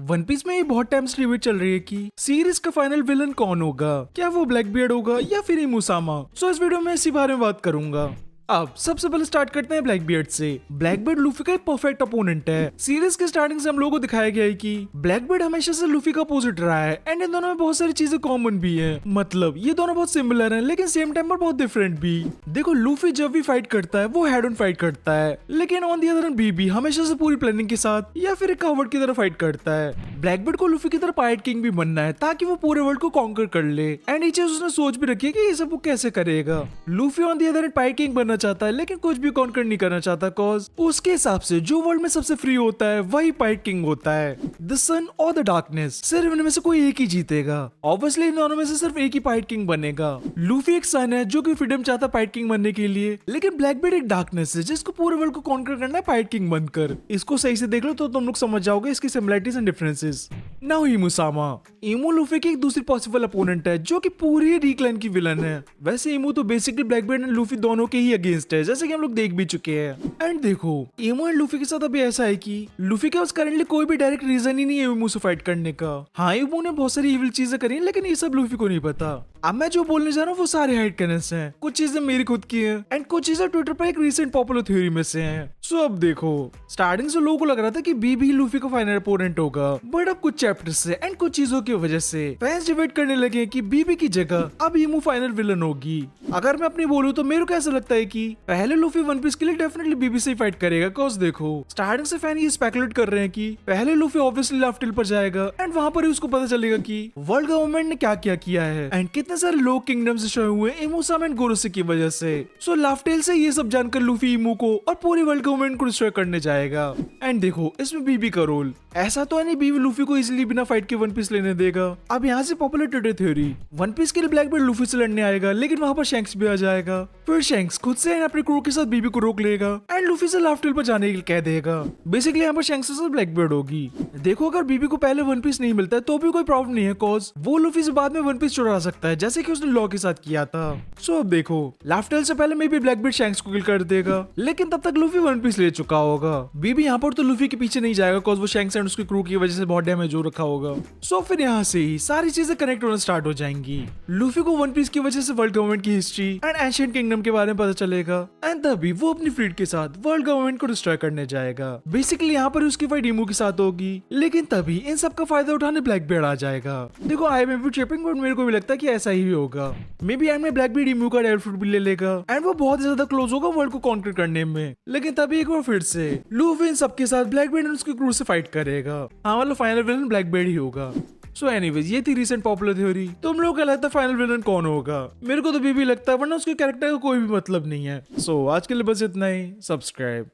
One piece में ये बहुत टाइम से डिबेट चल रही है कि सीरीज का फाइनल विलन कौन होगा, क्या वो ब्लैक बियर्ड होगा या फिर मुसामा। सो इस वीडियो में इसी बारे में बात करूंगा। अब सबसे पहले स्टार्ट करते हैं ब्लैक बियर्ड से। ब्लैक बियर्ड लूफी का एक परफेक्ट अपोनेंट है। सीरीज के स्टार्टिंग से हम लोगों को दिखाया गया है कि ब्लैक बियर्ड हमेशा से लूफी का अपोजिट रहा है एंड इन दोनों में बहुत सारी चीजें कॉमन भी है। मतलब ये दोनों बहुत सिमिलर हैं लेकिन सेम टाइम पर बहुत डिफरेंट भी। देखो लूफी जब भी फाइट करता है वो हेड ऑन फाइट करता है, लेकिन ऑन दी अदर हैंड बीबी हमेशा से पूरी प्लानिंग के साथ या फिर एक कावर्ड की तरह फाइट करता है। ब्लैक बियर्ड को लूफी की तरह पायरेट किंग भी बनना है ताकि वो पूरे वर्ल्ड को कॉन्कर कर ले एंड ये चीज उसने सोच भी रखी है कि ये सब वो कैसे करेगा। Luffy on the other hand pirate king बनना चाहता है लेकिन कुछ भी कॉन्कर नहीं करना चाहता, कॉज उसके हिसाब से जो वर्ल्ड में सबसे फ्री होता है वही पायरेट किंग होता है। द सन और द डार्कनेस, सिर्फ इनमें से कोई एक ही जीतेगा। ऑब्वियसली इन दोनों में से सिर्फ एक ही पायरेट किंग बनेगा। लूफी एक सन है जो कि फ्रीडम चाहता है पायरेट किंग बनने के लिए, लेकिन ब्लैक बियर्ड एक डार्कनेस है जिसको पूरे वर्ल्ड को कॉन्कर करना है पायरेट किंग बनकर। इसको सही से देख लो तो तुम लोग समझ जाओगे इसकी similarities and differences. Now Musama, emu Luffy की एक दूसरी पॉसिबल अपोनेंट है जो कि पूरी रीक्लाइन की विलन है। वैसे इमू तो basically black beard and Luffy दोनों के ही अगेंस्ट है, जैसे कि हम लोग देख भी चुके हैं। एंड देखो इमू एंड लूफी के साथ अभी ऐसा है कि लूफी के पास करंटली कोई भी डायरेक्ट रीजन ही नहीं है इमू से फाइट करने का। हाँ इमू ने बहुत सारी इविल चीजें करी लेकिन ये सब लूफी को नहीं पता। अब मैं जो बोलने जा रहा हूँ वो सारे हाइड कनेक्ट्स हैं, कुछ चीजें मेरी खुद की हैं एंड कुछ चीजें ट्विटर पर एक रिसेंट पॉपुलर थ्योरी में से हैं। सो अब देखो स्टार्टिंग से लोगों को लग रहा था कि बी भी लूफी का फाइनल अपोनेंट होगा, बट अब कुछ चैप्टर से एंड कुछ चीजों की वजह से फैंस डिबेट करने लगे कि बीबी की जगह अब इमू फाइनल विलन होगी। अगर मैं अपनी बोलूं तो मेरे को ऐसा लगता है कि पहले लूफी वन पीस के लिए डेफिनेटली बीबी से ही फाइट करेगा, कॉज देखो स्टार्टिंग से फैन ये स्पेकुलेट कर रहे हैं कि पहले लूफी ऑब्वियसली लाफ्टेल पर जाएगा एंड वहां पर ही उसको पता चलेगा कि वर्ल्ड गवर्नमेंट ने क्या क्या किया है एंड कितने सारे लोग किंगडम से शो हुए इमूसामा एंड गोरोसे की वजह से। सो लाफ्टेल से ये सब जानकर लूफी इमू को और पूरी वर्ल्ड गवर्नमेंट को डिस्ट्रॉय करने जाएगा। एंड देखो इसमें बीबी का रोल ऐसा तो है नहीं बीबी लूफी को इजीली बिना फाइट के वन पीस लेने देगा। अब यहाँ से popular Twitter theory, one piece के लिए ब्लैक बियर्ड लूफी से लड़ने आएगा लेकिन वहां पर शैंक्स भी आ जाएगा। फिर शैंक्स खुद से अपने क्रू के साथ बीबी को रोक लेगा एंड लूफी से लाफ्टेल पर जाने के लिए कह देगा। बेसिकली यहाँ पर शैंक्स से ब्लैक बियर्ड होगी। देखो अगर बीबी को पहले वन पीस नहीं मिलता है तो भी कोई प्रॉब्लम नहीं है, कॉज वो लूफी से बाद में वन पीस चुरा सकता है जैसे कि उसने लॉ के साथ किया था। सो अब देखो लाफ्टेल से पहले मे भी ब्लैक बियर्ड शैंक्स को किल कर देगा लेकिन तब तक लूफी वन पीस ले चुका होगा। बीबी यहाँ पर तो लूफी के पीछे नहीं जाएगा कॉज वो शैंक्स एंड उसके क्रू की वजह से बहुत डैमेज हो रखा होगा। सो फिर यहाँ से ही सारी चीजें कनेक्ट होना स्टार्ट हो जाएंगी। लूफी को वन पीस की वजह से वर्ल्ड गवर्नमेंट की हिस्ट्री एंड एंशिएंट किंगडम के बारे में पता चलेगा एंड तभी वो अपनी फ्लीट के साथ वर्ल्ड गवर्नमेंट को डिस्ट्रॉय करने जाएगा। बेसिकली यहाँ पर उसकी फाइट इमू के साथ होगी, लेकिन तभी इन सब का फायदा उठाने ब्लैक बियर्ड आ जाएगा। देखो आई एम ट्रिपिंग बट मेरे को भी लगता है कि ऐसा ही होगा। मे बी एंड में ब्लैक बियर्ड इमू का डेविल फ्रूट भी ले लेगा एंड वो बहुत ज्यादा क्लोज होगा वर्ल्ड को कॉन्कर करने में, लेकिन तभी एक बार फिर से लूफी इन सबके साथ ब्लैक बियर्ड एंड उसके क्रू से फाइट करेगा। हाँ मतलब फाइनल विलन ब्लैक बियर्ड ही होगा। सो एनीवेज ये थी रिसेंट पॉपुलर थ्योरी। तुम लोगों को लगता है फाइनल विलन कौन होगा? मेरे को तो बीबी लगता है, वरना उसके कैरेक्टर का कोई भी मतलब नहीं है। सो आज के लिए बस इतना ही। सब्सक्राइब।